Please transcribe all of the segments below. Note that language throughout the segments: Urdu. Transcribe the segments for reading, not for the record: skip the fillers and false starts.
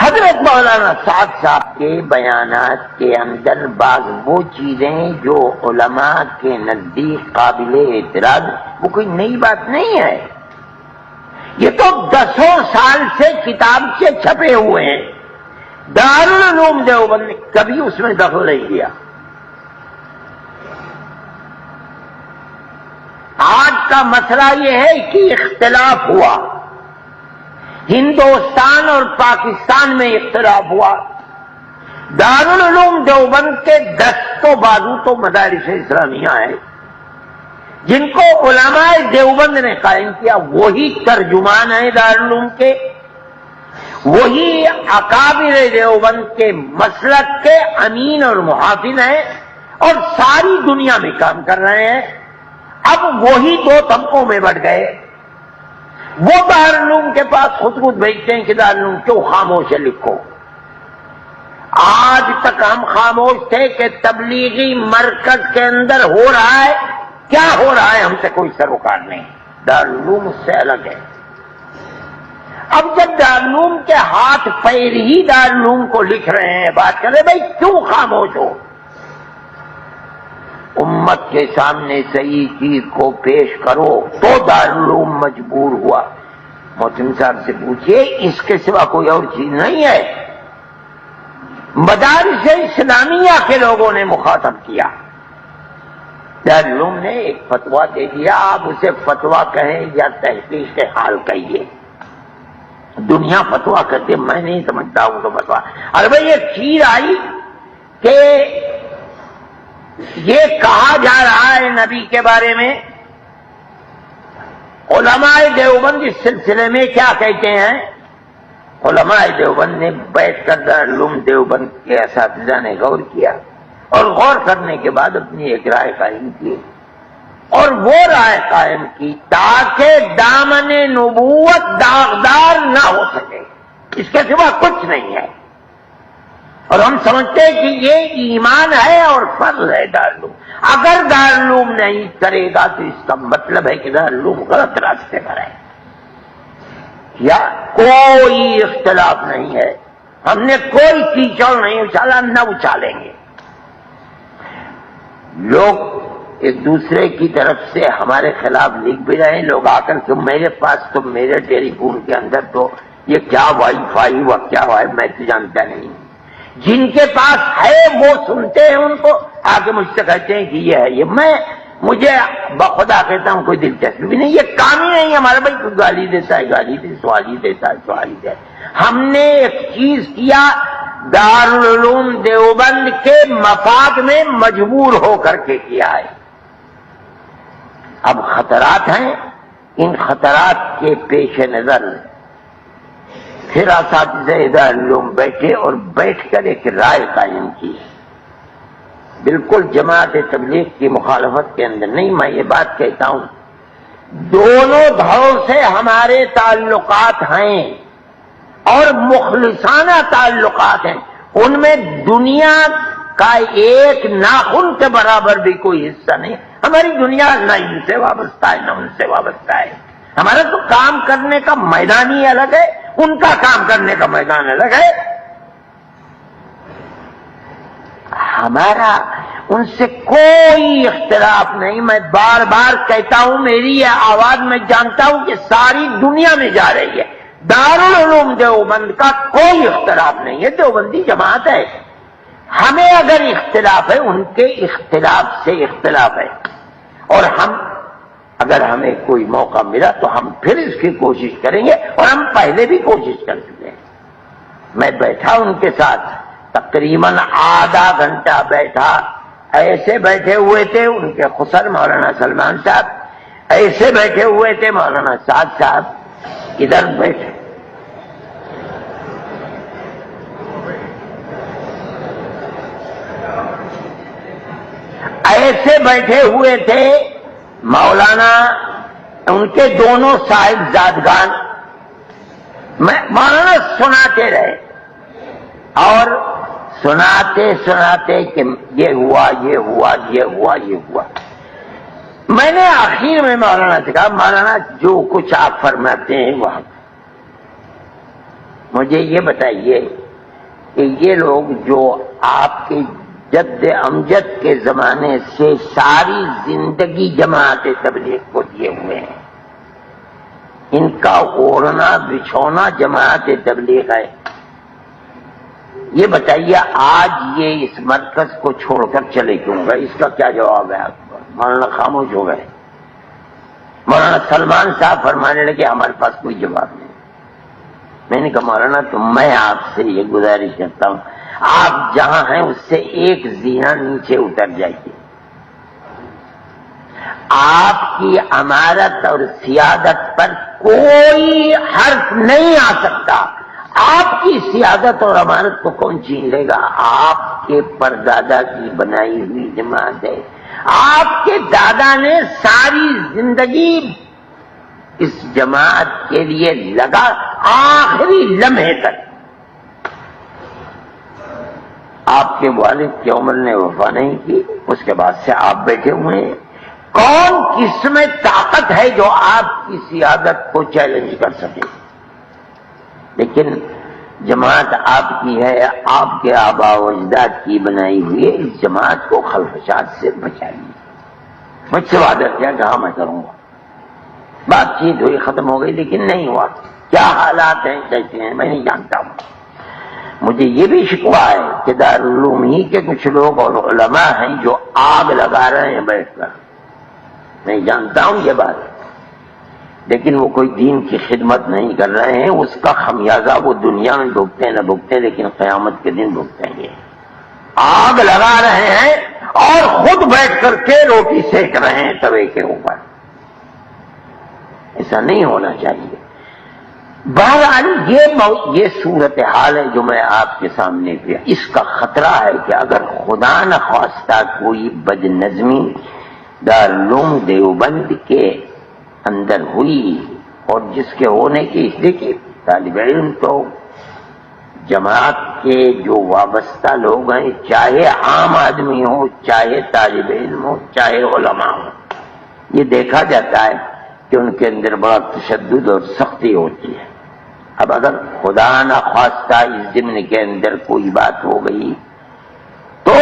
حضرت مولانا سعد صاحب کے بیانات کے اندر بعض وہ چیزیں جو علماء کے نزدیک قابل اعتراض، وہ کوئی نئی بات نہیں ہے، یہ تو 10 سال سے کتاب سے چھپے ہوئے ہیں۔ دارالعلوم دیوبند نے کبھی اس میں دخل نہیں دیا۔ آج کا مسئلہ یہ ہے کہ اختلاف ہوا، ہندوستان اور پاکستان میں اختلاف ہوا۔ دارالعلوم دیوبند کے 10 بازو تو مدارس اسلامیہ ہیں جن کو علماء دیوبند نے قائم کیا، وہی ترجمان ہیں دارالعلوم کے، وہی اکابر دیوبند کے مسلک کے امین اور محافظ ہیں اور ساری دنیا میں کام کر رہے ہیں۔ اب وہی 2 طبقوں میں بٹ گئے۔ وہ دارالعلوم کے پاس خود بھیجتے ہیں کہ دارالعلوم کیوں خاموش ہے، لکھو۔ آج تک ہم خاموش تھے کہ تبلیغی مرکز کے اندر ہو رہا ہے، کیا ہو رہا ہے ہم سے کوئی سروکار نہیں، دارالعلوم اس سے الگ ہے۔ اب جب دارالعلوم کے ہاتھ پیر ہی دارالعلوم کو لکھ رہے ہیں، بات کر رہے بھائی کیوں خاموش ہو؟ امت کے سامنے صحیح چیز کو پیش کرو تو دارالعلوم مجبور ہوا۔ محتم صاحب سے پوچھئے، اس کے سوا کوئی اور چیز نہیں ہے۔ مدارس اسلامیہ کے لوگوں نے مخاطب کیا، دارالعلوم نے ایک فتویٰ دے دیا، آپ اسے فتویٰ کہیں یا تحقیق حال کہیے، دنیا فتویٰ کرتے، میں نہیں سمجھتا ہوں تو فتویٰ۔ ارے بھائی یہ چیز آئی کہ یہ کہا جا رہا ہے نبی کے بارے میں، علماء دیوبند اس سلسلے میں کیا کہتے ہیں؟ علماء دیوبند نے بیٹھ کر دارالعلوم دیوبند کے اساتذہ نے غور کیا اور غور کرنے کے بعد اپنی ایک رائے قائم کی، اور وہ رائے قائم کی تاکہ دامن نبوت داغدار نہ ہو سکے، اس کے سوا کچھ نہیں ہے۔ اور ہم سمجھتے ہیں کہ یہ ایمان ہے اور فرض ہے دارالعلوم۔ اگر دارالعلوم نہیں کرے گا تو اس کا مطلب ہے کہ دارالعلوم غلط راستے پر ہے، یا کوئی اختلاف نہیں ہے، ہم نے کوئی کیچڑ نہیں اچھالا، نہ اچھالیں گے۔ لوگ ایک دوسرے کی طرف سے ہمارے خلاف لکھ بھی رہے ہیں، لوگ آ کر کہ میرے پاس تو میرے ٹیلی فون کے اندر تو یہ کیا وائی فائی و کیا ہے میں تو جانتا نہیں۔ جن کے پاس ہے وہ سنتے ہیں، ان کو آ کے مجھ سے کہتے ہیں کہ یہ ہے، یہ مجھے بخدا کہتا ہوں کوئی دلچسپی بھی نہیں، یہ کام ہی نہیں ہمارا۔ بھائی کوئی گالی دیتا ہے گالی دے، سوالی دیتا ہے سوالی دے۔ ہم نے ایک چیز کیا دارالعلوم دیوبند کے مفاد میں مجبور ہو کر کے کیا ہے۔ اب خطرات ہیں، ان خطرات کے پیش نظر پھر اساتذہ دارالعلوم بیٹھے اور بیٹھ کر ایک رائے قائم کی، بالکل جماعت تبلیغ کی مخالفت کے اندر نہیں، میں یہ بات کہتا ہوں دونوں دھڑوں سے ہمارے تعلقات ہیں اور مخلصانہ تعلقات ہیں، ان میں دنیا کا ایک ناخن کے برابر بھی کوئی حصہ نہیں۔ ہماری دنیا نہ ان سے وابستہ ہے نہ ان سے وابستہ ہے، ہمارا تو کام کرنے کا میدان ہی الگ ہے، ان کا کام کرنے کا میدان الگ ہے۔ ہمارا ان سے کوئی اختلاف نہیں، میں بار بار کہتا ہوں، میری یہ آواز میں جانتا ہوں کہ ساری دنیا میں جا رہی ہے، دارالعلوم دیوبند کا کوئی اختلاف نہیں ہے، دیوبندی جماعت ہے۔ ہمیں اگر اختلاف ہے ان کے اختلاف سے اختلاف ہے، اور ہم اگر ہمیں کوئی موقع ملا تو ہم پھر اس کی کوشش کریں گے، اور ہم پہلے بھی کوشش کر چکے ہیں۔ میں بیٹھا ان کے ساتھ تقریباً آدھا گھنٹہ بیٹھا، ایسے بیٹھے ہوئے تھے ان کے خسر مولانا سلمان صاحب، ایسے بیٹھے ہوئے تھے مولانا سعد صاحب، ادھر بیٹھے ایسے بیٹھے ہوئے تھے مولانا، ان کے دونوں صاحبزادگان، مولانا سناتے رہے اور سناتے کہ یہ ہوا یہ ہوا یہ ہوا یہ ہوا۔ میں نے آخر میں مولانا سے کہا مولانا جو کچھ آپ فرماتے ہیں وہ مجھے یہ بتائیے کہ یہ لوگ جو آپ کے جد امجد کے زمانے سے ساری زندگی جماعت تبلیغ کو دیے ہوئے ہیں، ان کا اوڑھنا بچھونا جماعت تبلیغ ہے، یہ بتائیے آج یہ اس مرکز کو چھوڑ کر چلے کیوں گئے؟ اس کا کیا جواب ہے آپ کو؟ مولانا خاموش ہو گئے۔ مولانا سلمان صاحب فرمانے لگے ہمارے پاس کوئی جواب نہیں۔ میں نے کہا مولانا تو میں آپ سے یہ گزارش کرتا ہوں، آپ جہاں ہیں اس سے ایک زینہ نیچے اتر جائیے۔ آپ کی امارت اور سیادت پر کوئی حرف نہیں آ سکتا۔ آپ کی سیادت اور امانت کو کون چھین لے گا؟ آپ کے پردادا کی بنائی ہوئی جماعت ہے، آپ کے دادا نے ساری زندگی اس جماعت کے لیے لگا، آخری لمحے تک۔ آپ کے والد کی عمر نے وفا نہیں کی، اس کے بعد سے آپ بیٹھے ہوئے ہیں۔ کون کس میں طاقت ہے جو آپ کی سیادت کو چیلنج کر سکے؟ لیکن جماعت آپ کی ہے، آپ کے آباء و اجداد کی بنائی ہوئی ہے، اس جماعت کو خلفشات سے بچائیے۔ مجھ سے وعدہ کیا کہ ہاں میں کروں گا، بات چیت ہوئی، ختم ہو گئی، لیکن نہیں ہوا۔ کیا حالات ہیں کیسے ہیں میں نہیں جانتا ہوں۔ مجھے یہ بھی شکوہ ہے کہ دارالعلوم ہی کے کچھ لوگ اور علماء ہیں جو آگ لگا رہے ہیں بیٹھ کر، میں جانتا ہوں یہ بات، لیکن وہ کوئی دین کی خدمت نہیں کر رہے ہیں، اس کا خمیازہ وہ دنیا میں بھگتے نہ بھگتے لیکن قیامت کے دن بھگتیں گے۔ آگ لگا رہے ہیں اور خود بیٹھ کر کے روٹی سیک رہے ہیں توے کے اوپر، ایسا نہیں ہونا چاہیے۔ بہرحال یہ صورتحال ہے جو میں آپ کے سامنے پہ، اس کا خطرہ ہے کہ اگر خدا نخواستہ کوئی بد نظمی دارالعلوم دیوبند کے اندر ہوئی، اور جس کے ہونے کی دیکھیے طالب علم تو جماعت کے جو وابستہ لوگ ہیں، چاہے عام آدمی ہو، چاہے طالب علم ہو، چاہے علماء ہو، یہ دیکھا جاتا ہے کہ ان کے اندر بڑا تشدد اور سختی ہوتی ہے۔ اب اگر خدا نخواستہ اس ضمن کے اندر کوئی بات ہو گئی تو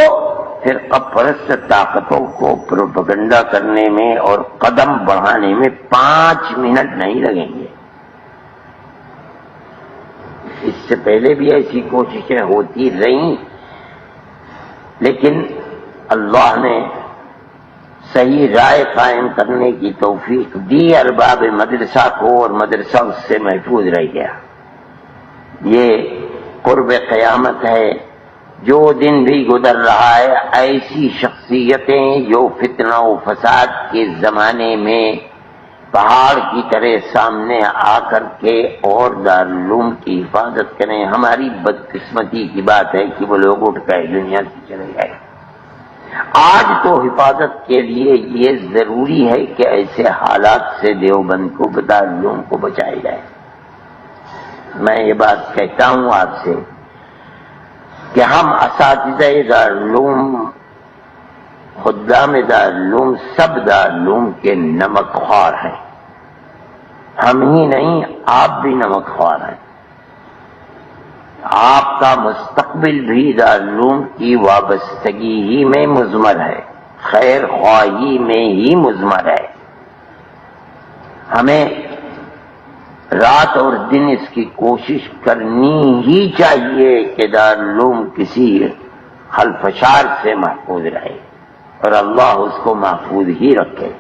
پھر پرست طاقتوں کو پروپیگنڈا کرنے میں اور قدم بڑھانے میں 5 منٹ نہیں لگیں گے۔ اس سے پہلے بھی ایسی کوششیں ہوتی رہیں، لیکن اللہ نے صحیح رائے قائم کرنے کی توفیق دی ارباب مدرسہ کو، اور مدرسہ اس سے محفوظ رہ گیا۔ یہ قرب قیامت ہے، جو دن بھی گزر رہا ہے ایسی شخصیتیں جو فتنہ و فساد کے زمانے میں پہاڑ کی طرح سامنے آ کر کے اور دارالعلوم کی حفاظت کریں۔ ہماری بدقسمتی کی بات ہے کہ وہ لوگ اٹھ گئے، دنیا سے چلے گئے۔ آج تو حفاظت کے لیے یہ ضروری ہے کہ ایسے حالات سے دیوبند کو، دارالعلوم کو بچایا جائے۔ میں یہ بات کہتا ہوں آپ سے کہ ہم اساتذہ دارالعلوم، خدام دارالعلوم، سب دارالعلوم کے نمک خوار ہیں۔ ہم ہی نہیں، آپ بھی نمک خوار ہیں۔ آپ کا مستقبل بھی دارالعلوم کی وابستگی ہی میں مضمر ہے، خیر خواہی میں ہی مضمر ہے۔ ہمیں رات اور دن اس کی کوشش کرنی ہی چاہیے کہ دارالعلوم کسی خلفشار سے محفوظ رہے، اور اللہ اس کو محفوظ ہی رکھے۔